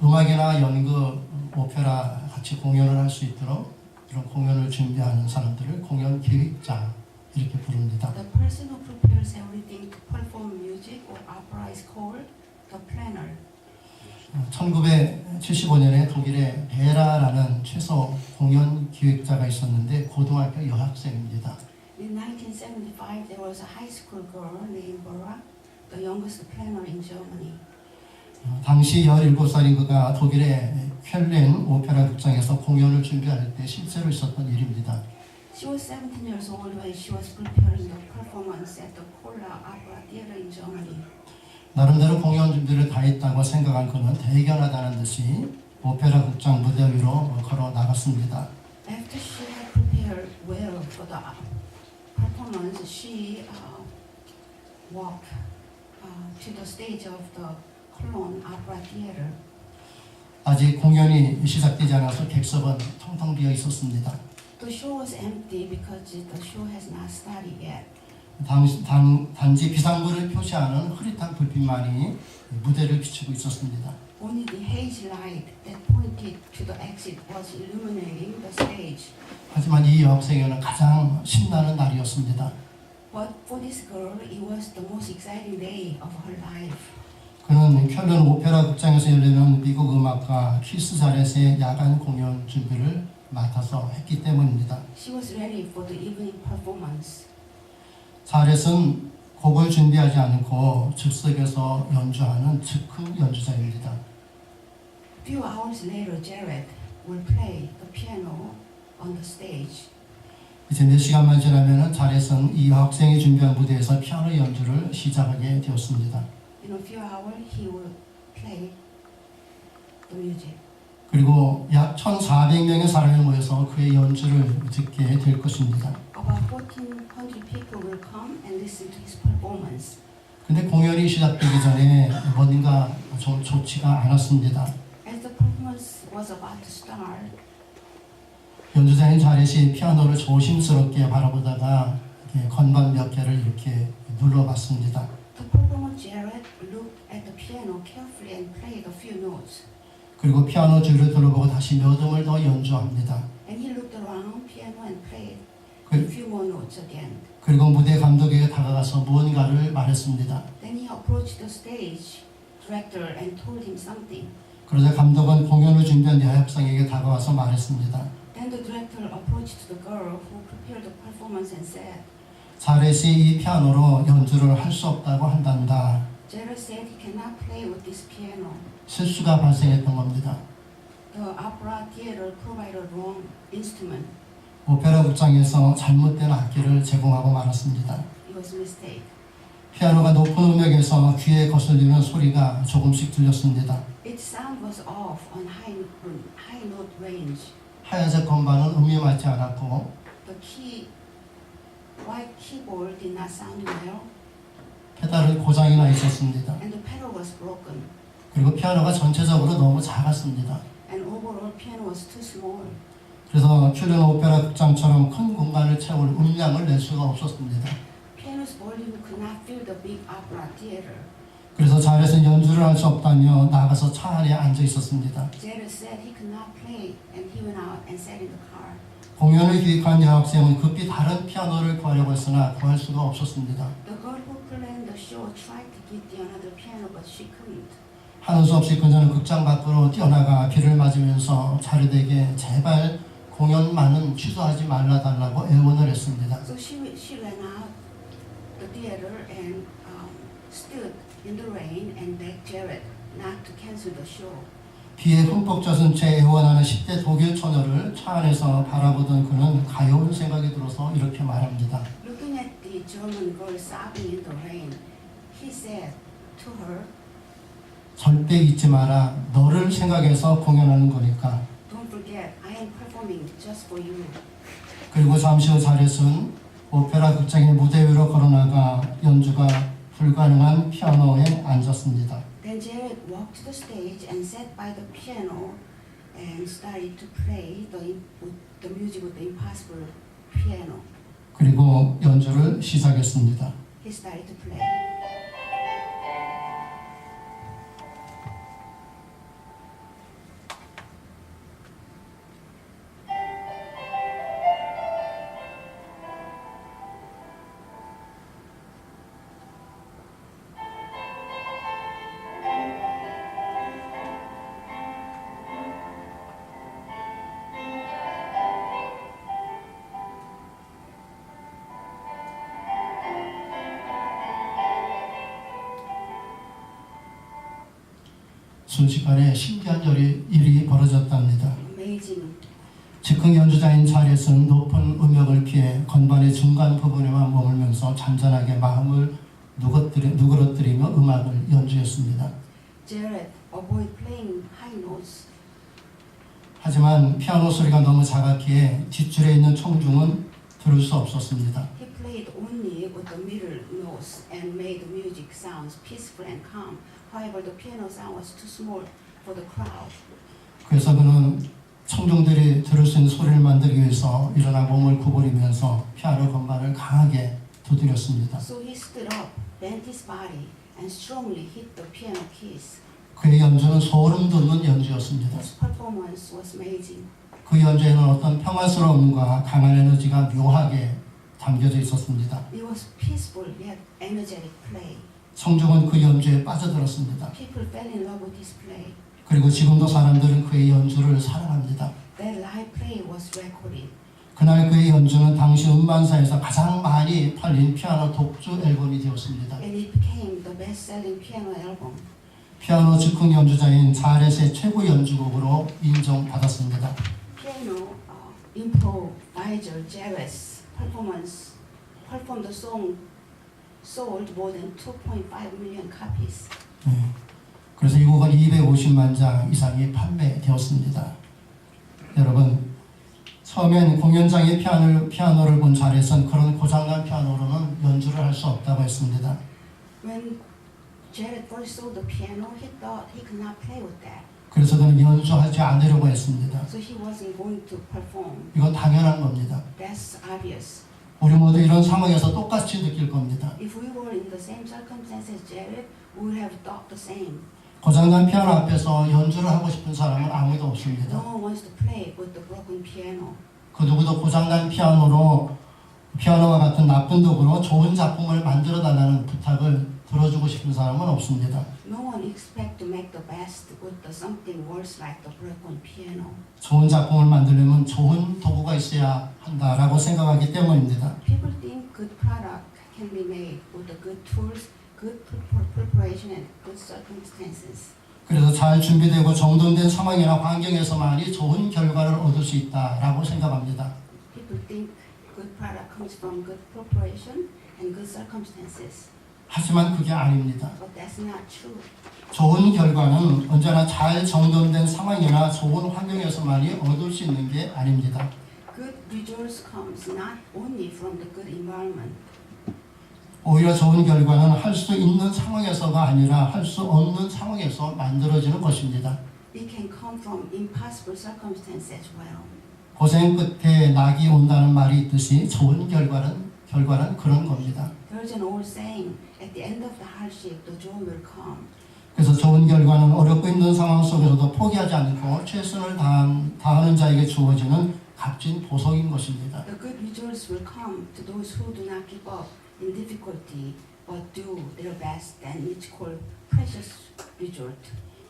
음악이나 연극, 오페라 같이 공연을 할 수 있도록 이런 공연을 준비하는 사람들을 공연 기획자 이렇게 부릅니다. The person who prepares everything to perform music or opera is called the planner. 1975년에 독일에 베라라는 최소 공연 기획자가 있었는데 고등학교 여학생입니다. In 1975, there was a high school girl named Bora, the youngest planner in Germany. 당시 17살인 그가 독일의 쾰른 오페라 극장에서 공연을 준비할 때 실제로 있었던 일입니다. She was 17 years old when she was preparing the performance at the Kolla Opera Theater in Germany. 나름대로 공연 준비를 다 했다고 생각한 그는 대견하다는 듯이 오페라 극장 무대 위로 걸어 나갔습니다. After she had prepared well for the performance, she walked to the stage of the Cologne Opera Theater. 아직 공연이 시작되지 않아서 객석은 텅텅 비어 있었습니다. The show was empty because the show has not started yet. 단지 비상구를 표시하는 흐릿한 불빛만이 무대를 비추고 있었습니다. Only the haze light that pointed to the exit was illuminating the stage. 하지만 이 여학생에는 가장 신나는 날이었습니다. But for this girl, it was the most exciting day of her life. 그는 쾰른 오페라 극장에서 열리는 미국 음악가 키스 자렛의 야간 공연 준비를 맡아서 했기 때문입니다. She was ready for the evening performance. 자렛은 곡을 준비하지 않고 즉석에서 연주하는 즉흥 연주자입니다. Few hours later, Jared will play the piano on the stage. 이제 몇 시간만 지나면 자렛은 이 학생이 준비한 무대에서 피아노 연주를 시작하게 되었습니다. In a few hours, he will play the music. 그리고 약 1,400명의 사람이 모여서 그의 연주를 듣게 될 것입니다. About 1,400 people will come and listen to his performance. 근데 공연이 시작되기 전에 뭔가 좀 좋지가 않았습니다. As the performance was about to start, 연주자인 자렛이 피아노를 조심스럽게 바라보다가 건반 몇 개를 이렇게 눌러봤습니다. the performer Jared looked at the piano carefully and played a few notes. 그리고 피아노 줄을 둘러보고 다시 몇 음을 더 연주합니다. And he looked around piano and played 그- a few more notes again. 그리고 무대 감독에게 다가가서 무언가를 말했습니다. Then he approached the stage director and told him something. 그러자 감독은 공연을 준비한 여학생에게 다가와서 말했습니다. Then the director approached the girl who prepared the performance and said, 자렛이 이 피아노로 연주를 할 수 없다고 한단다. Jared said he cannot play with this piano. 실수가 발생했던 겁니다. The opera theater provided a wrong instrument. 오페라 극장에서 잘못된 악기를 제공하고 말았습니다. It was a mistake. 피아노가 높은 음역에서 귀에 거슬리는 소리가 조금씩 들렸습니다. Its sound was off on high note range. 하얀색 건반은 음이 맞지 않았고 The white keyboard did not sound well, 페달은 고장이 나 있었습니다. and the pedal was broken. 그리고 피아노가 전체적으로 너무 작았습니다. And overall, piano was too small. 그래서 쾰른 오페라 극장처럼 큰 공간을 채울 음량을 낼 수가 없었습니다. Piano's volume could not fill the big opera theater. 그래서 자렛은 연주를 할 수 없다며 나가서 차 안에 앉아 있었습니다. Jared said he could not play, and he went out and sat in the car. 공연을 기획한 여학생은 급히 다른 피아노를 구하려고 했으나 구할 수가 없었습니다. The girl who planned the show tried to get the another piano, but she couldn't. 하는 수 없이 그녀는 극장 밖으로 뛰어나가 비를 맞으면서 자렛에게 제발 공연만은 취소하지 말라달라고 애원을 했습니다. So she ran out the theater and stood in the rain and begged Jared not to cancel the show. 비에 흠뻑 젖은 채 애원하는 10대 독일 처녀를 차 안에서 바라보던 그는 가여운 생각이 들어서 이렇게 말합니다. Looking at the German girl sobbing in the rain, he said to her, 절대 잊지 마라. 너를 생각해서 공연하는 거니까. "Don't forget, I am performing just for you." 그리고 잠시 후 자렛은 오페라 극장의 무대 위로 걸어나가 연주가 불가능한 피아노에 앉았습니다. Then Jared walked to the stage and sat by the piano and started to play the music with the impossible piano. 그리고 연주를 시작했습니다. He started to play. 순식간에 신기한 일이 벌어졌답니다. Amazing. 즉흥 연주자인 자렛은 높은 음역을 피해 건반의 중간 부분에만 머물면서 잔잔하게 마음을 누그러뜨리며 음악을 연주했습니다. Jared avoided playing high notes. 하지만 피아노 소리가 너무 작았기에 뒷줄에 있는 청중은 들을 수 없었습니다. He played only with the middle notes and made the music sounds peaceful and calm. However, the piano sound was too small for the crowd. 그래서 그는 청중들이 들을 수 있는 소리를 만들기 위해서 일어나 몸을 구부리면서 피아노 건반을 강하게 두드렸습니다. So he stood up, bent his body, and strongly hit the piano keys. 그의 연주는 소름 돋는 연주였습니다. His performance was amazing. 그 연주에는 어떤 평화스러움과 강한 에너지가 묘하게 담겨져 있었습니다. It was peaceful yet energetic play. 청중은 그 연주에 빠져들었습니다. People fell in love with his play. 그리고 지금도 사람들은 그의 연주를 사랑합니다. That live play was recorded. 그날 그의 연주는 당시 음반사에서 가장 많이 팔린 피아노 독주 앨범이 되었습니다. And it became the best-selling piano album. 피아노 즉흥 연주자인 자렛의 최고 연주곡으로 인정받았습니다. Piano improviser Jared's performed the song sold more than 2.5 million copies. 그래서 이 곡은 250만 장 이상이 판매되었습니다. 여러분, 처음엔 공연장의 피아노를 본 자렛은 그런 고장난 피아노로는 연주를 할 수 없다고 했습니다. When Jared first saw the piano, he thought he could not play with that. 그래서 그는 연주하지 않으려고 했습니다. So he wasn't going to perform. 이건 당연한 겁니다. That's obvious. 우리 모두 이런 상황에서 똑같이 느낄 겁니다. If we were in the same circumstances as Jared, we would have thought the same. 고장난 피아노 앞에서 연주를 하고 싶은 사람은 아무도 없습니다. No one wants to play with the broken piano. 그 누구도 고장난 피아노와 같은 나쁜 도구로 좋은 작품을 만들어 달라는 부탁을 들어주고 싶은 사람은 없습니다. No one expects to make the best with something worse like the broken piano. 좋은 작품을 만들려면 좋은 도구가 있어야 한다라고 생각하기 때문입니다. People think good product can be made with the good tools, good preparation, and good circumstances. 그래서 잘 준비되고 정돈된 상황이나 환경에서만이 좋은 결과를 얻을 수 있다라고 생각합니다. People think good product comes from good preparation and good circumstances. 하지만 그게 아닙니다. But that's not true. 좋은 결과는 언제나 잘 정돈된 상황이나 좋은 환경에서만이 얻을 수 있는 게 아닙니다. Good results comes not only from the good environment. 오히려 좋은 결과는 할 수 있는 상황에서가 아니라 할 수 없는 상황에서 만들어지는 것입니다. It can come from impossible circumstances as well. 고생 끝에 낙이 온다는 말이 있듯이 좋은 결과는 그런 겁니다. There's an old saying, at the end of the hardship, the joy will come. 그래서 좋은 결과는 어렵고 힘든 상황 속에서도 포기하지 않고 최선을 다하는 자에게 주어지는 값진 보석인 것입니다. The good results will come to those who do not give up in difficulty, but do their best, and it's called precious result.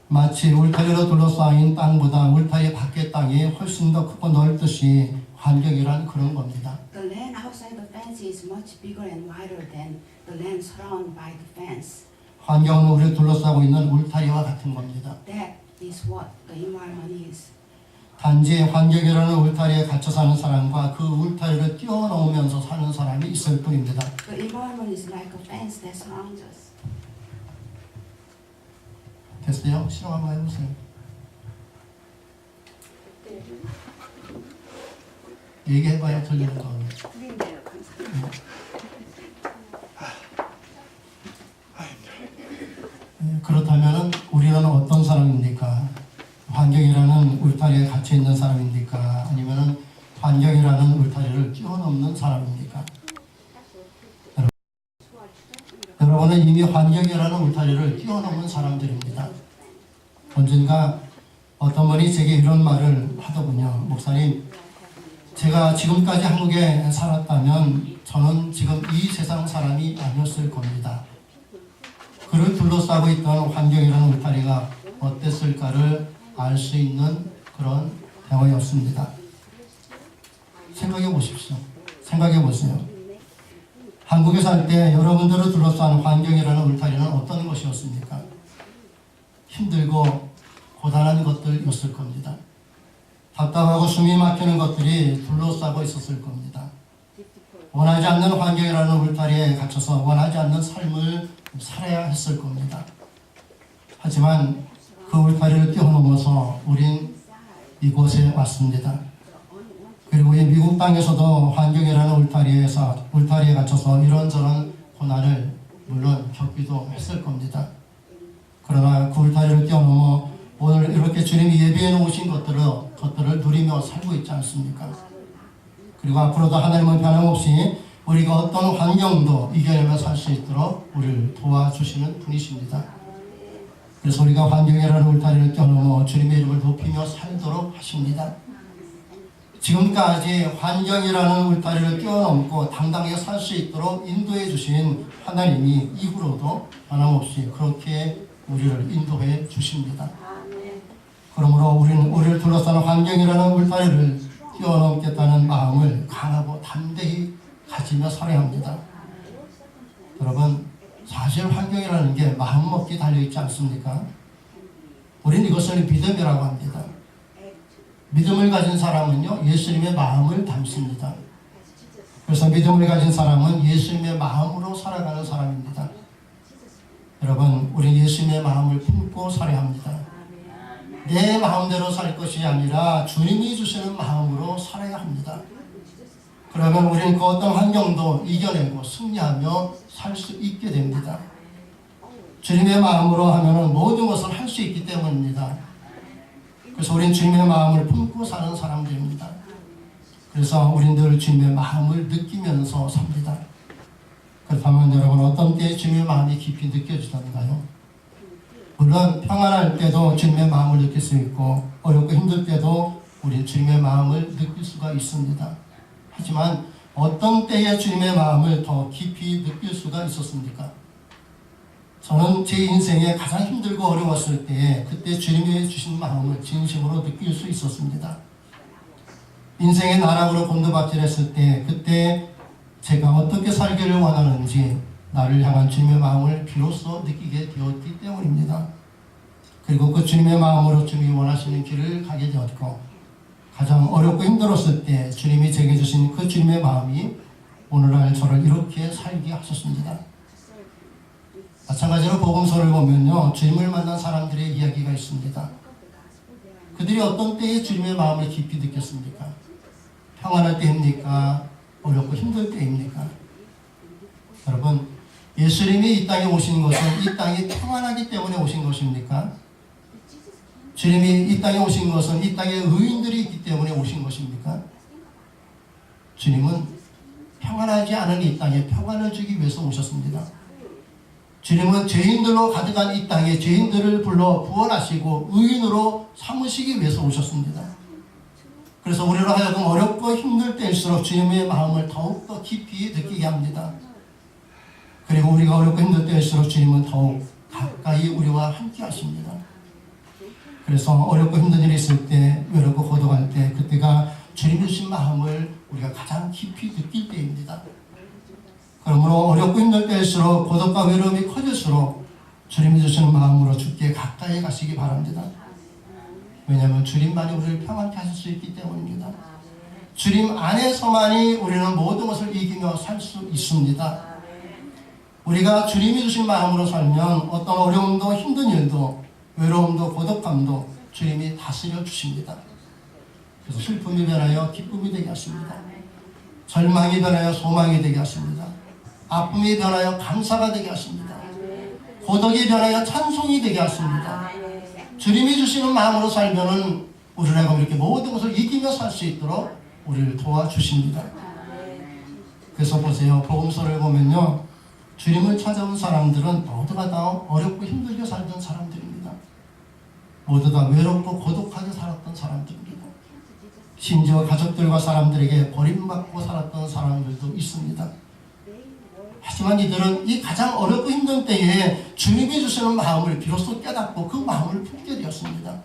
마치 울타리로 둘러싸인 땅보다 울타리 밖의 땅이 훨씬 더 크고 넓듯이 환경이란 그런 겁니다. The land outside the fence is much bigger and wider than the land surrounded by the fence. 환경은 우리를 둘러싸고 있는 울타리와 같은 겁니다. That is what the environment is. 단지 환경이라는 울타리에 갇혀 사는 사람과 그 울타리를 뛰어넘으면서 사는 사람이 있을 뿐입니다. The environment is like a fence that surrounds us. 됐어요? 실험 한번 해보세요. 얘기해봐야 들리는 거예요. 틀린데요, 감사합니다. 그렇다면 우리는 어떤 사람입니까? 환경이라는 울타리에 갇혀 있는 사람입니까? 아니면 환경이라는 울타리를 뛰어넘는 사람입니까? 여러분은 이미 환경이라는 울타리를 뛰어넘은 사람들입니다. 언젠가 어떤 분이 제게 이런 말을 하더군요. 목사님, 제가 지금까지 한국에 살았다면 저는 지금 이 세상 사람이 아니었을 겁니다. 그를 둘러싸고 있던 환경이라는 울타리가 어땠을까를 알 수 있는 그런 대화였습니다. 생각해 보십시오. 생각해 보세요. 한국에 살 때 여러분들을 둘러싼 환경이라는 울타리는 어떤 것이었습니까? 힘들고 고단한 것들이었을 겁니다. 답답하고 숨이 막히는 것들이 둘러싸고 있었을 겁니다. 원하지 않는 환경이라는 울타리에 갇혀서 원하지 않는 삶을 살아야 했을 겁니다. 하지만 그 울타리를 뛰어넘어서 우린 이곳에 왔습니다. 그리고 이 미국 땅에서도 환경이라는 울타리에 갇혀서 이런저런 고난을 물론 겪기도 했을 겁니다. 그러나 그 울타리를 뛰어넘어 오늘 이렇게 주님이 예비해 놓으신 것들을 누리며 살고 있지 않습니까? 그리고 앞으로도 하나님은 변함없이 우리가 어떤 환경도 이겨내며 살 수 있도록 우리를 도와주시는 분이십니다. 그래서 우리가 환경이라는 울타리를 뛰어넘어 주님의 이름을 높이며 살도록 하십니다. 지금까지 환경이라는 울타리를 뛰어넘고 당당히 살 수 있도록 인도해 주신 하나님이 이후로도 변함없이 그렇게 우리를 인도해 주십니다. 그러므로 우리는 우리를 둘러싸는 환경이라는 울타리를 뛰어넘겠다는 마음을 강하고 담대히 가지며 살아야 합니다. 여러분, 사실 환경이라는 게 마음먹기 달려있지 않습니까? 우리는 이것을 믿음이라고 합니다. 믿음을 가진 사람은요, 예수님의 마음을 담습니다. 그래서 믿음을 가진 사람은 예수님의 마음으로 살아가는 사람입니다. 여러분, 우리 예수님의 마음을 품고 살아야 합니다. 내 마음대로 살 것이 아니라 주님이 주시는 마음으로 살아야 합니다. 그러면 우리는 그 어떤 환경도 이겨내고 승리하며 살 수 있게 됩니다. 주님의 마음으로 하면 모든 것을 할 수 있기 때문입니다. 그래서 우리는 주님의 마음을 품고 사는 사람들입니다. 그래서 우리는 늘 주님의 마음을 느끼면서 삽니다. 그렇다면 여러분, 어떤 때에 주님의 마음이 깊이 느껴지던가요? 물론 평안할 때도 주님의 마음을 느낄 수 있고 어렵고 힘들 때도 우리는 주님의 마음을 느낄 수가 있습니다. 하지만 어떤 때에 주님의 마음을 더 깊이 느낄 수가 있었습니까? 저는 제 인생에 가장 힘들고 어려웠을 때에 그때 주님이 주신 마음을 진심으로 느낄 수 있었습니다. 인생의 나락으로 곤두박질했을 때 그때 제가 어떻게 살기를 원하는지 나를 향한 주님의 마음을 비로소 느끼게 되었기 때문입니다. 그리고 그 주님의 마음으로 주님이 원하시는 길을 가게 되었고 가장 어렵고 힘들었을 때 주님이 제게 주신 그 주님의 마음이 오늘날 저를 이렇게 살게 하셨습니다. 마찬가지로 복음서를 보면요, 주님을 만난 사람들의 이야기가 있습니다. 그들이 어떤 때에 주님의 마음을 깊이 느꼈습니까? 평안할 때입니까? 어렵고 힘들 때입니까? 여러분, 예수님이 이 땅에 오신 것은 이 땅이 평안하기 때문에 오신 것입니까? 주님이 이 땅에 오신 것은 이 땅에 의인들이 있기 때문에 오신 것입니까? 주님은 평안하지 않은 이 땅에 평안을 주기 위해서 오셨습니다. 주님은 죄인들로 가득한 이 땅에 죄인들을 불러 구원하시고 의인으로 삼으시기 위해서 오셨습니다. 그래서 우리로 하여금 어렵고 힘들 때일수록 주님의 마음을 더욱더 깊이 느끼게 합니다. 그리고 우리가 어렵고 힘들 때일수록 주님은 더욱 가까이 우리와 함께 하십니다. 그래서 어렵고 힘든 일이 있을 때, 외롭고 고독할 때, 그때가 주님이 주신 마음을 우리가 가장 깊이 느낄 때입니다. 그러므로 어렵고 힘들 때일수록 고독과 외로움이 커질수록 주님이 주시는 마음으로 주께 가까이 가시기 바랍니다. 왜냐하면 주님만이 우리를 평안케 하실 수 있기 때문입니다. 주님 안에서만이 우리는 모든 것을 이기며 살 수 있습니다. 우리가 주님이 주신 마음으로 살면 어떤 어려움도 힘든 일도 외로움도 고독함도 주님이 다스려 주십니다. 그래서 슬픔이 변하여 기쁨이 되게 하십니다. 절망이 변하여 소망이 되게 하십니다. 아픔이 변하여 감사가 되게 하십니다. 고독이 변하여 찬송이 되게 하십니다. 주님이 주시는 마음으로 살면은 우리가 이렇게 모든 것을 이기며 살 수 있도록 우리를 도와주십니다. 그래서 보세요. 복음서를 보면요, 주님을 찾아온 사람들은 모두가 다 어렵고 힘들게 살던 사람들입니다. 모두 다 외롭고 고독하게 살았던 사람들입니다. 심지어 가족들과 사람들에게 버림받고 살았던 사람들도 있습니다. 하지만 이들은 이 가장 어렵고 힘든 때에 주님이 주시는 마음을 비로소 깨닫고 그 마음을 품게 되었습니다.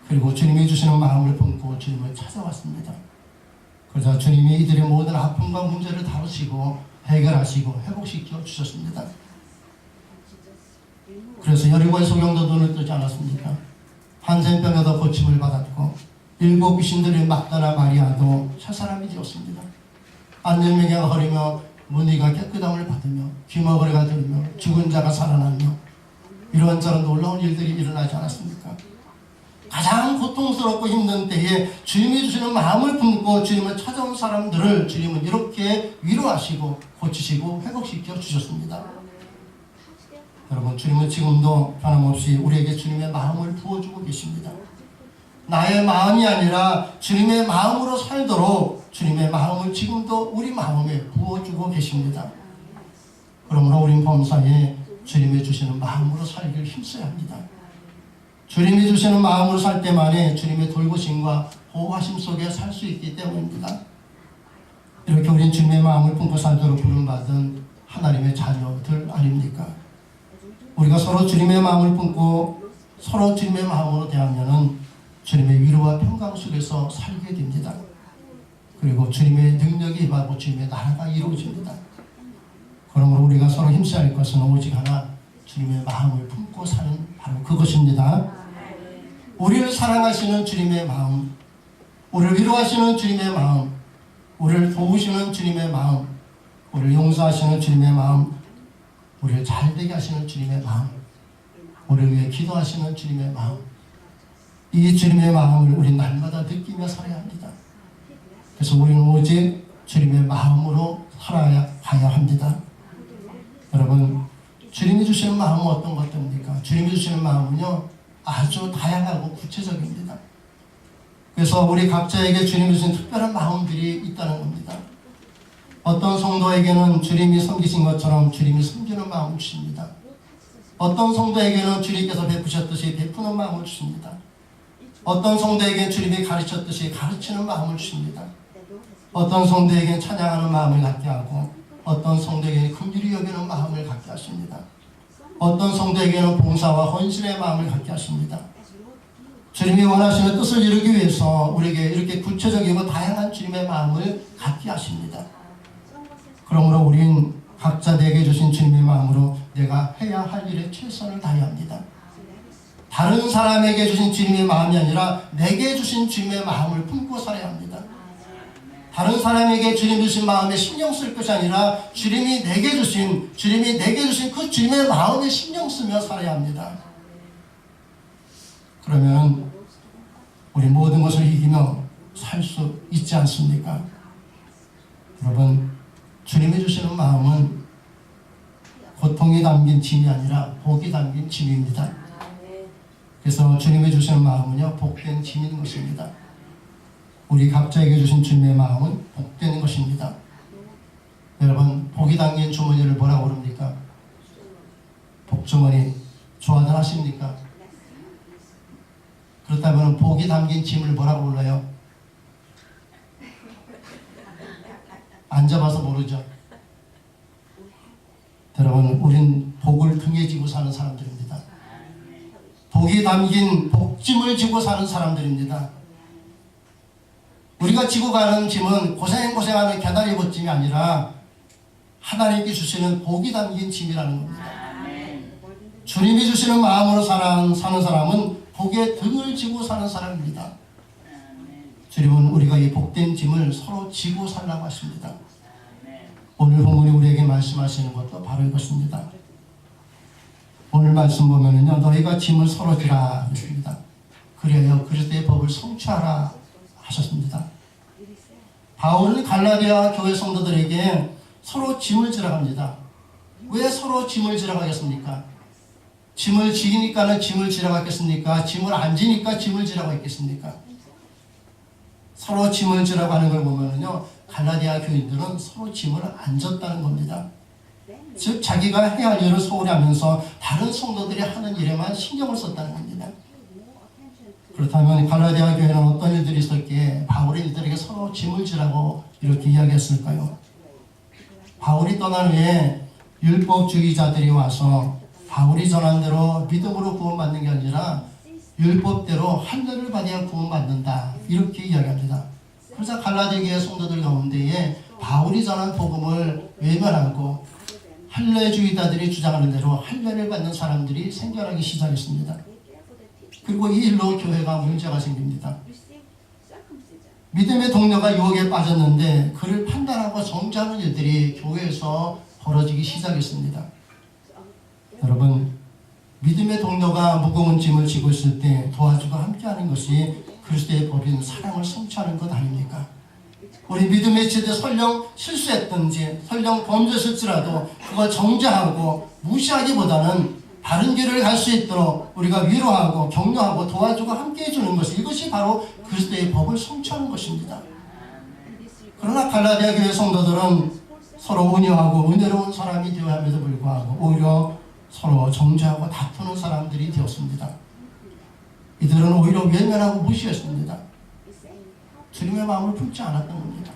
그리고 주님이 주시는 마음을 품고 주님을 찾아왔습니다. 그래서 주님이 이들의 모든 아픔과 문제를 다루시고 해결하시고 회복시켜 주셨습니다. 그래서 여리고의 소경도 눈을 뜨지 않았습니까? 한센병에도 고침을 받았고 일곱 귀신들이 막다나 마리아도 새 사람이 되었습니다. 안전명령을 허리며 문의가 깨끗함을 받으며 귀머거리가 들리며 죽은 자가 살아나며 이런저런 놀라운 일들이 일어나지 않았습니까? 가장 고통스럽고 힘든 때에 주님이 주시는 마음을 품고 주님을 찾아온 사람들을 주님은 이렇게 위로하시고 고치시고 회복시켜 주셨습니다. 여러분, 주님은 지금도 변함없이 우리에게 주님의 마음을 부어주고 계십니다. 나의 마음이 아니라 주님의 마음으로 살도록 주님의 마음을 지금도 우리 마음에 부어주고 계십니다. 그러므로 우린 범사에 주님이 주시는 마음으로 살기를 힘써야 합니다. 주님이 주시는 마음으로 살 때만에 주님의 돌보심과 보호하심 속에 살 수 있기 때문입니다. 이렇게 우린 주님의 마음을 품고 살도록 부름받은 하나님의 자녀들 아닙니까? 우리가 서로 주님의 마음을 품고 서로 주님의 마음으로 대하면은 주님의 위로와 평강 속에서 살게 됩니다. 그리고 주님의 능력이 임하고 주님의 나라가 이루어집니다. 그러므로 우리가 서로 힘써야 할 것은 오직 하나, 주님의 마음을 품고 사는 바로 그것입니다. 우리를 사랑하시는 주님의 마음, 우리를 위로하시는 주님의 마음, 우리를 도우시는 주님의 마음, 우리를 용서하시는 주님의 마음, 우리를 잘되게 하시는 주님의 마음, 우리를 위해 기도하시는 주님의 마음, 이 주님의 마음을 우리 날마다 느끼며 살아야 합니다. 그래서 우리는 오직 주님의 마음으로 살아야 합니다. 여러분, 주님이 주시는 마음은 어떤 것입니까? 주님이 주시는 마음은요, 아주 다양하고 구체적입니다. 그래서 우리 각자에게 주님이 주신 특별한 마음들이 있다는 겁니다. 어떤 성도에게는 주님이 섬기신 것처럼 주님이 섬기는 마음을 주십니다. 어떤 성도에게는 주님께서 베푸셨듯이 베푸는 마음을 주십니다. 어떤 성도에게는 주님이 가르쳤듯이 가르치는 마음을 주십니다. 어떤 성도에게는 찬양하는 마음을 갖게 하고 어떤 성도에게는 긍휼히 여기는 마음을 갖게 하십니다. 어떤 성도에게는 봉사와 헌신의 마음을 갖게 하십니다. 주님이 원하시는 뜻을 이루기 위해서 우리에게 이렇게 구체적이고 다양한 주님의 마음을 갖게 하십니다. 그러므로 우린 각자 내게 주신 주님의 마음으로 내가 해야 할 일에 최선을 다해야 합니다. 다른 사람에게 주신 주님의 마음이 아니라 내게 주신 주님의 마음을 품고 살아야 합니다. 다른 사람에게 주님이 주신 마음에 신경 쓸 것이 아니라 주님이 내게 주신 그 주님의 마음에 신경 쓰며 살아야 합니다. 그러면 우리 모든 것을 이기며 살 수 있지 않습니까? 여러분, 주님이 주시는 마음은 고통이 담긴 짐이 아니라 복이 담긴 짐입니다. 그래서 주님이 주시는 마음은요, 복된 짐인 것입니다. 우리 각자에게 주신 주님의 마음은 복되는 것입니다. 여러분, 복이 담긴 주머니를 뭐라고 부릅니까? 복주머니 좋아들 하십니까? 그렇다면 복이 담긴 짐을 뭐라고 불러요? 안 잡아서 모르죠. 여러분, 우린 복을 등에 지고 사는 사람들입니다. 복이 담긴 복짐을 지고 사는 사람들입니다. 우리가 지고 가는 짐은 고생하는 개다리 벗짐이 아니라 하나님께 주시는 복이 담긴 짐이라는 겁니다. 주님이 주시는 마음으로 사는 사람은 복의 등을 지고 사는 사람입니다. 주님은 우리가 이 복된 짐을 서로 지고 살라고 하십니다. 오늘 본문이 우리에게 말씀하시는 것도 바로 이것입니다. 오늘 말씀 보면은요, 너희가 짐을 서로 지라 했습니다. 그래요, 그리스도의 법을 성취하라 하셨습니다. 바울은 갈라디아 교회 성도들에게 서로 짐을 지라고 합니다. 왜 서로 짐을 지라고 하겠습니까? 짐을 지니까는 짐을 지라고 하겠습니까? 짐을 안 지니까 짐을 지라고 했겠습니까? 서로 짐을 지라고 하는 걸 보면은요, 갈라디아 교인들은 서로 짐을 안 졌다는 겁니다. 즉 자기가 해야 할 일을 소홀히 하면서 다른 성도들이 하는 일에만 신경을 썼다는 겁니다. 그렇다면 갈라디아 교회는 어떤 일들이 있었기에 바울이 이들에게 서로 짐을 지라고 이렇게 이야기했을까요? 바울이 떠난 후에 율법주의자들이 와서 바울이 전한 대로 믿음으로 구원받는 게 아니라 율법대로 할례를 받아야 구원받는다, 이렇게 이야기합니다. 그래서 갈라디아 교회 성도들 가운데에 바울이 전한 복음을 외면하고 할례주의자들이 주장하는 대로 할례를 받는 사람들이 생겨나기 시작했습니다. 그리고 이 일로 교회가 문제가 생깁니다. 믿음의 동료가 유혹에 빠졌는데 그를 판단하고 정죄하는 일들이 교회에서 벌어지기 시작했습니다. 여러분, 믿음의 동료가 무거운 짐을 지고 있을 때 도와주고 함께하는 것이 그리스도의 법인 사랑을 성취하는 것 아닙니까? 우리 믿음의 지대 설령 실수했든지 설령 범죄했을지라도 그걸 정죄하고 무시하기보다는 바른 길을 갈 수 있도록 우리가 위로하고 격려하고 도와주고 함께해 주는 것이, 이것이 바로 그리스도의 법을 성취하는 것입니다. 그러나 갈라디아 교회 성도들은 서로 온유하고 은혜로운 사람이 되어야 함에도 불구하고 오히려 서로 정죄하고 다투는 사람들이 되었습니다. 이들은 오히려 외면하고 무시했습니다. 주님의 마음을 품지 않았던 겁니다.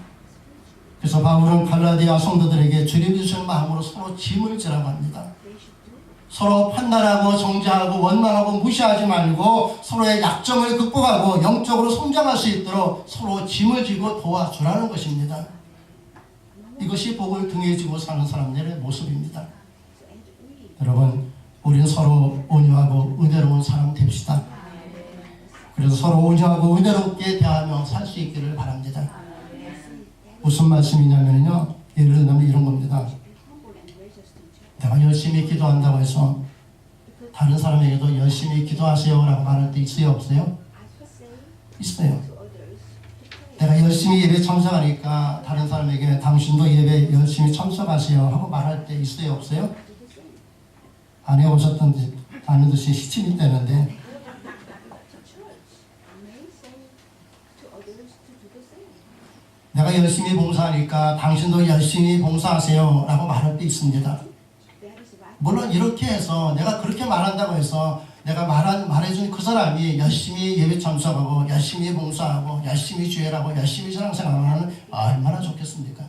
그래서 바울은 갈라디아 성도들에게 주님이 주신 마음으로 서로 짐을 지라고 합니다. 서로 판단하고 정죄하고 원망하고 무시하지 말고 서로의 약점을 극복하고 영적으로 성장할 수 있도록 서로 짐을 지고 도와주라는 것입니다. 이것이 복을 등에 지고 사는 사람들의 모습입니다. 여러분, 우리는 서로 온유하고 은혜로운 사람 됩시다. 그래서 서로 온유하고 은혜롭게 대하며 살 수 있기를 바랍니다. 무슨 말씀이냐면요, 예를 들면 이런 겁니다. 내가 열심히 기도한다고 해서 다른 사람에게도 열심히 기도하세요 라고 말할 때 있어요, 없어요? 있어요. 내가 열심히 예배 참석하니까 다른 사람에게 당신도 예배 열심히 참석하세요 하고 말할 때 있어요, 없어요? 안 해보셨던 듯이 시침이 되는데, 내가 열심히 봉사하니까 당신도 열심히 봉사하세요 라고 말할 때 있습니다. 물론 이렇게 해서 내가 그렇게 말한다고 해서 내가 말해준 그 사람이 열심히 예배 참석하고 열심히 봉사하고 열심히 주일하고 열심히 신앙생활하면 얼마나 좋겠습니까?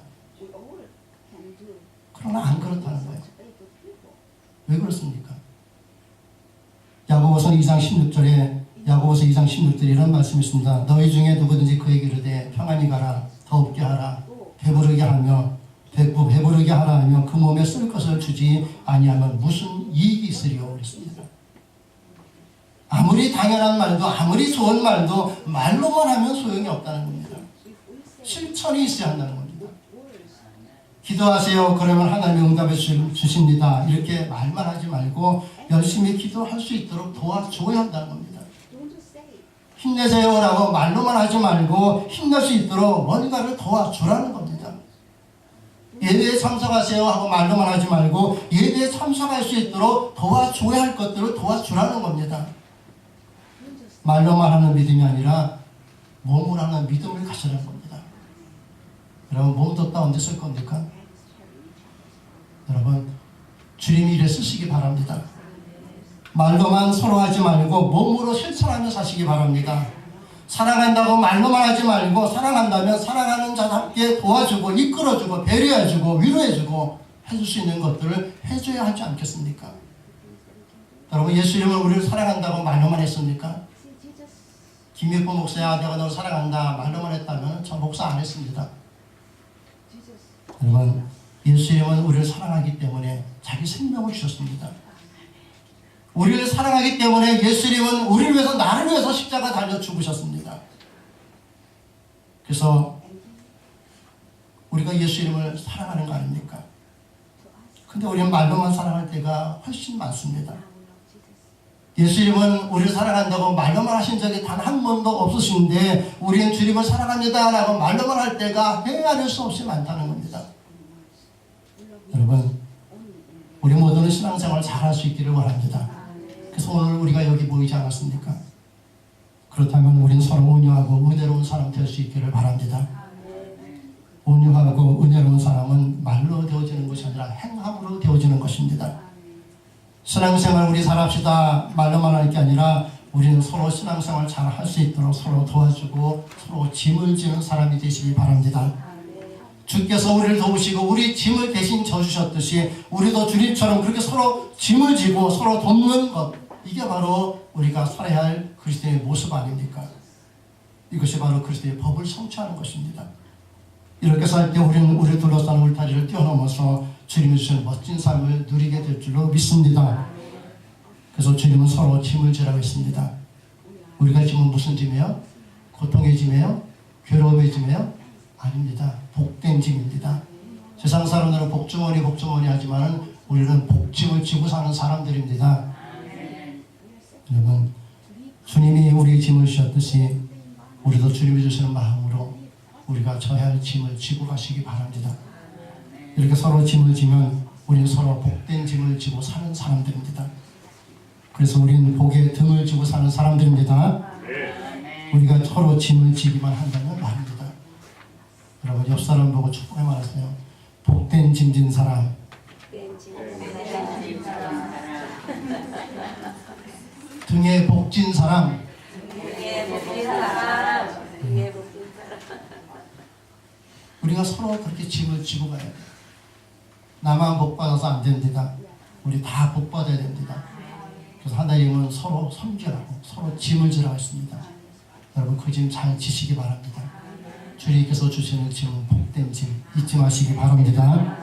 그러나 안 그렇다는 거예요. 왜 그렇습니까? 야고보서 2장 16절에 이런 말씀이 있습니다. 너희 중에 누구든지 그에게 이르되 평안히 가라, 더웁게 하라, 배부르게 하라 하며 그 몸에 쓸 것을 주지 아니하면 무슨 이익이 있으리요? 그랬습니다. 아무리 당연한 말도 아무리 좋은 말도 말로만 하면 소용이 없다는 겁니다. 실천이 있어야 한다는 겁니다. 기도하세요. 그러면 하나님이 응답해 주십니다. 이렇게 말만 하지 말고 열심히 기도할 수 있도록 도와줘야 한다는 겁니다. 힘내세요 라고 말로만 하지 말고 힘낼 수 있도록 뭔가를 도와주라는 겁니다. 예배에 참석하세요 하고 말로만 하지 말고 예배에 참석할 수 있도록 도와줘야 할 것들을 도와주라는 겁니다. 말로만 하는 믿음이 아니라 몸으로 하는 믿음을 가지라는 겁니다. 여러분, 몸 뒀다 언제 쓸 겁니까? 여러분, 주님이 이래 쓰시기 바랍니다. 말로만 서로 하지 말고 몸으로 실천하며 사시기 바랍니다. 사랑한다고 말로만 하지 말고 사랑한다면 사랑하는 자답게 도와주고 이끌어주고 배려해주고 위로해주고 해줄 수 있는 것들을 해줘야 하지 않겠습니까? 여러분, 예수 이름을 우리를 사랑한다고 말로만 했습니까? 김일포 목사야 내가 너를 사랑한다 말로만 했다면 저 목사 안 했습니다. 여러분, 예수 이름은 우리를 사랑하기 때문에 자기 생명을 주셨습니다. 우리를 사랑하기 때문에 예수님은 우리를 위해서 나를 위해서 십자가 달려 죽으셨습니다. 그래서 우리가 예수 이름을 사랑하는 거 아닙니까? 근데 우리는 말로만 사랑할 때가 훨씬 많습니다. 예수 이름은 우리를 사랑한다고 말로만 하신 적이 단 한 번도 없으신데 우리는 주님을 사랑합니다 라고 말로만 할 때가 헤아릴 수 없이 많다는 겁니다. 여러분, 우리 모두는 신앙생활 잘할 수 있기를 바랍니다. 그래서 오늘 우리가 여기 모이지 않았습니까? 그렇다면 우리는 서로 온유하고 은혜로운 사람 될 수 있기를 바랍니다. 온유하고 은혜로운 사람은 말로 되어지는 것이 아니라 행함으로 되어지는 것입니다. 신앙생활 우리 잘합시다 말로만 할 게 아니라 우리는 서로 신앙생활 잘 할 수 있도록 서로 도와주고 서로 짐을 지는 사람이 되시기 바랍니다. 주께서 우리를 도우시고 우리 짐을 대신 져주셨듯이 우리도 주님처럼 그렇게 서로 짐을 지고 서로 돕는 것, 이게 바로 우리가 살아야 할 그리스도의 모습 아닙니까? 이것이 바로 그리스도의 법을 성취하는 것입니다. 이렇게 살 때 우리는 우리 둘러싼 울타리를 뛰어넘어서 주님이 주신 멋진 삶을 누리게 될 줄로 믿습니다. 그래서 주님은 서로 짐을 지라고 했습니다. 우리가 짐은 무슨 짐이에요? 고통의 짐이에요? 괴로움의 짐이에요? 아닙니다. 복된 짐입니다. 세상 사람들은 복주머니 하지만은 우리는 복짐을 지고 사는 사람들입니다. 여러분, 주님이 우리 짐을 지었듯이 우리도 주님이 주시는 마음으로 우리가 져야 할 짐을 지고 가시기 바랍니다. 이렇게 서로 짐을 지면 우리는 서로 복된 짐을 지고 사는 사람들입니다. 그래서 우리는 복의 등을 지고 사는 사람들입니다. 우리가 서로 짐을 지기만 한다면 말입니다. 여러분, 옆 사람 보고 축복해 말하세요. 복된 짐 진 사람. 등에 복진 사람. 우리가 서로 그렇게 짐을 지고 가야 돼요. 나만 복 받아서 안 됩니다. 우리 다 복 받아야 됩니다. 그래서 하나님은 서로 섬기라고, 서로 짐을 지라고 했습니다. 여러분, 그 짐 잘 지시기 바랍니다. 주님께서 주시는 짐은 복된 짐 잊지 마시기 바랍니다.